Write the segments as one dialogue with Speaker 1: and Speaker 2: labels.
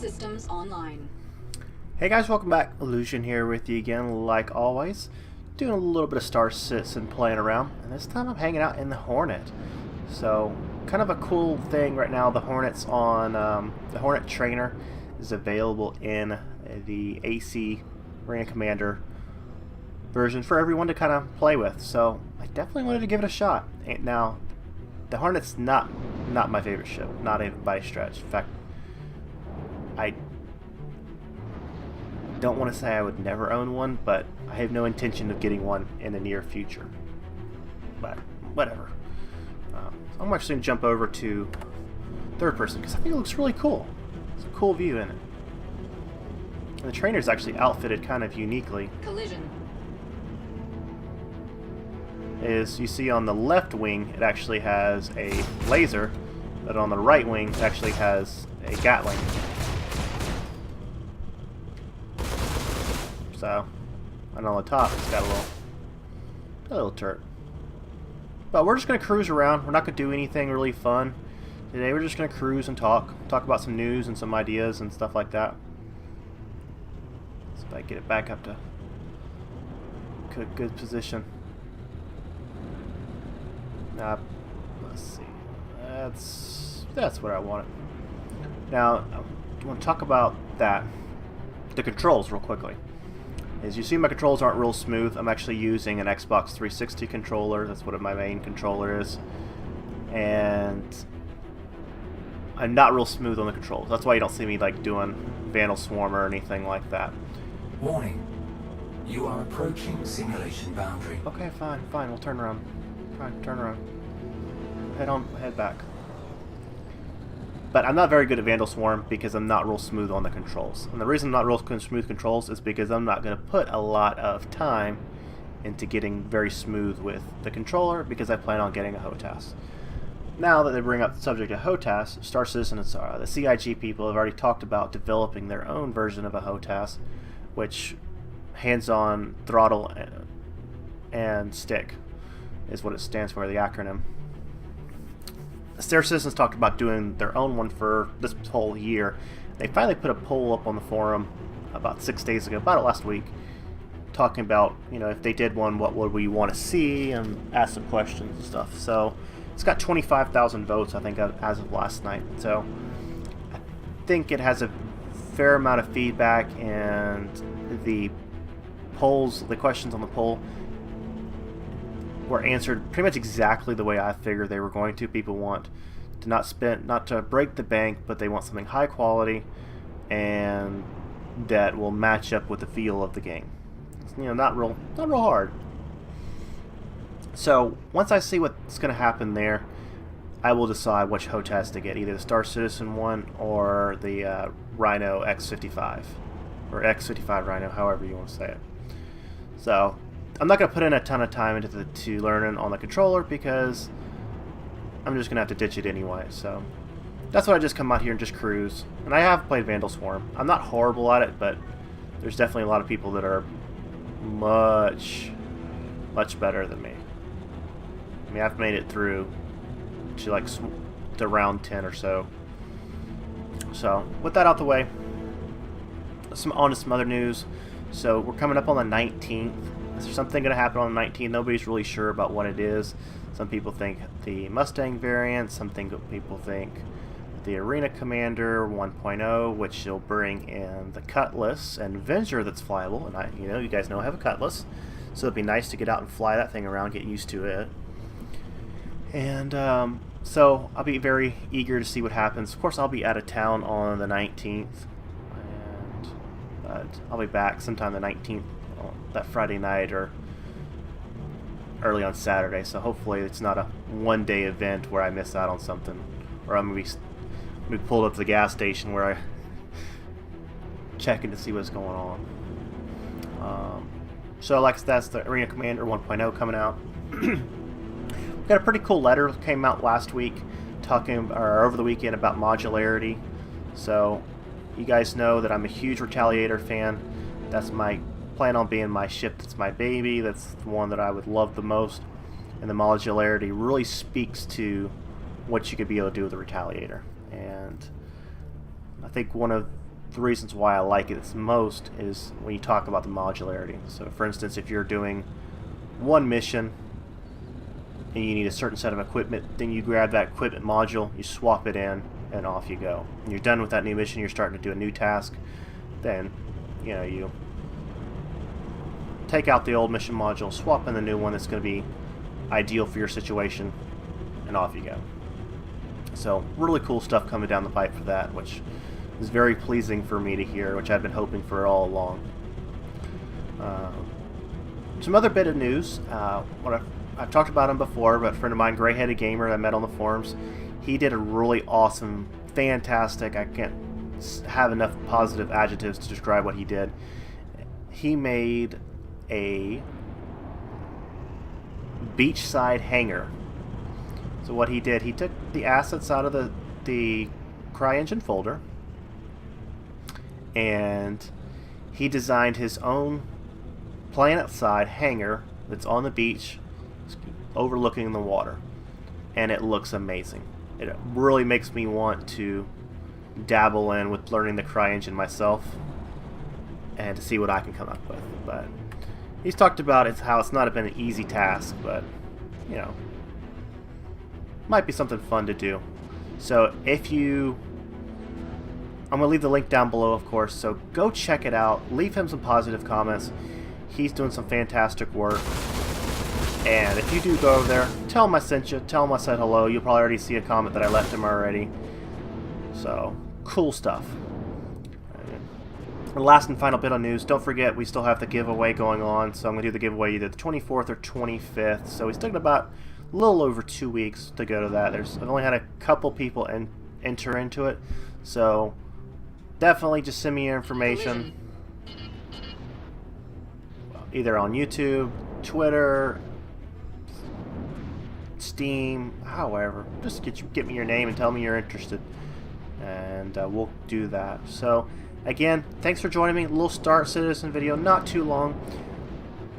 Speaker 1: systems online.
Speaker 2: Hey guys, welcome back. Illusion here with you again, like always. Doing a little bit of Star Citizen playing around, and this time I'm hanging out in the Hornet. So, kind of a cool thing right now, the Hornet's on, the Hornet trainer is available in the AC Arena Commander version for everyone to kind of play with. So, I definitely wanted to give it a shot. And now, the Hornet's not my favorite ship, not even by a stretch. In fact, I don't want to say I would never own one, but I have no intention of getting one in the near future. But whatever. So I'm actually going to jump over to third person because I think it looks really cool. It's a cool view in it. And the trainer's actually outfitted kind of uniquely.
Speaker 1: Collision.
Speaker 2: As you see on the left wing, it actually has a laser, but on the right wing, it actually has a Gatling. So, and on the top, it's got a little turret. But we're just going to cruise around. We're not going to do anything really fun today. We're just going to cruise and talk about some news and some ideas and stuff like that. So if I get it back up to good position. Let's see. That's what I wanted. Now, I want to talk about the controls real quickly. As you see, my controls aren't real smooth. I'm actually using an Xbox 360 controller. That's what my main controller is. And I'm not real smooth on the controls. That's why you don't see me like doing Vandal Swarm or anything like that.
Speaker 3: Warning. You are approaching simulation boundary.
Speaker 2: Okay, fine. We'll turn around. Fine, turn around. Head back. But I'm not very good at Vandal Swarm because I'm not real smooth on the controls. And the reason I'm not real smooth controls is because I'm not going to put a lot of time into getting very smooth with the controller because I plan on getting a HOTAS. Now that they bring up the subject of HOTAS, Star Citizen and the CIG people have already talked about developing their own version of a HOTAS, which hands-on throttle and stick is what it stands for, the acronym. Star Citizens talked about doing their own one for this whole year. They finally put a poll up on the forum about 6 days ago, about it last week, talking about, if they did one, what would we want to see, and ask some questions and stuff. So it's got 25,000 votes, I think, as of last night. So I think it has a fair amount of feedback, and the questions on the poll were answered pretty much exactly the way I figured they were going to. People want to not to break the bank, but they want something high quality and that will match up with the feel of the game. It's, not real hard. So once I see what's going to happen there, I will decide which HOTAS to get, either the Star Citizen one or the Rhino X55 or X55 Rhino, however you want to say it. So I'm not going to put in a ton of time into learning on the controller because I'm just going to have to ditch it anyway. So that's why I just come out here and just cruise. And I have played Vandal Swarm. I'm not horrible at it, but there's definitely a lot of people that are much better than me. I mean, I've made it through to round 10 or so. So with that out the way, on to some other news. So we're coming up on the 19th. There's something going to happen on the 19th. Nobody's really sure about what it is. Some people think the Mustang variant. Some people think the Arena Commander 1.0, which will bring in the Cutlass and Avenger that's flyable. And you guys know I have a Cutlass, so it'd be nice to get out and fly that thing around, get used to it. And so I'll be very eager to see what happens. Of course, I'll be out of town on the 19th, but I'll be back sometime the 19th. That Friday night or early on Saturday, so hopefully it's not a one-day event where I miss out on something, or I'm gonna be pulled up to the gas station where I checking to see what's going on. So that's the Arena Commander 1.0 coming out. We got a pretty cool letter that came out last week over the weekend about modularity. So you guys know that I'm a huge Retaliator fan. That's my plan on being my ship. That's my baby. That's the one that I would love the most. And the modularity really speaks to what you could be able to do with a Retaliator. And I think one of the reasons why I like it most is when you talk about the modularity. So for instance, if you're doing one mission and you need a certain set of equipment, then you grab that equipment module, you swap it in, and off you go. When you're done with that new mission, you're starting to do a new task, then you take out the old mission module, swap in the new one that's going to be ideal for your situation, and off you go. So really cool stuff coming down the pipe for that, which is very pleasing for me to hear, which I've been hoping for all along. Some other bit of news. I've talked about him before, but a friend of mine, Greyheaded Gamer, that I met on the forums, he did a really awesome, fantastic, I can't have enough positive adjectives to describe what he did. He made a beachside hangar. So what he did, he took the assets out of the CryEngine folder, and he designed his own planet-side hangar that's on the beach, overlooking the water, and it looks amazing. It really makes me want to dabble in with learning the CryEngine myself and to see what I can come up with. But he's talked about how it's not been an easy task, but might be something fun to do. So I'm going to leave the link down below, of course, so go check it out. Leave him some positive comments. He's doing some fantastic work. And if you do go over there, tell him I sent you. Tell him I said hello. You'll probably already see a comment that I left him already. So, cool stuff. And last and final bit of news, don't forget we still have the giveaway going on. So I'm going to do the giveaway either the 24th or 25th. So we still got about a little over 2 weeks to go to that. I've only had a couple people enter into it. So definitely just send me your information. Either on YouTube, Twitter, Steam, however. Just get me your name and tell me you're interested. And we'll do that. So, again, thanks for joining me. A little Star Citizen video, not too long.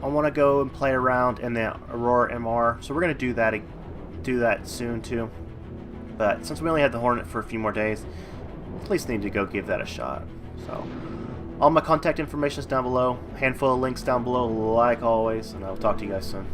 Speaker 2: I want to go and play around in the Aurora MR, so we're going to do that soon too. But since we only had the Hornet for a few more days, at least need to go give that a shot. So, all my contact information is down below. Handful of links down below, like always, and I'll talk to you guys soon.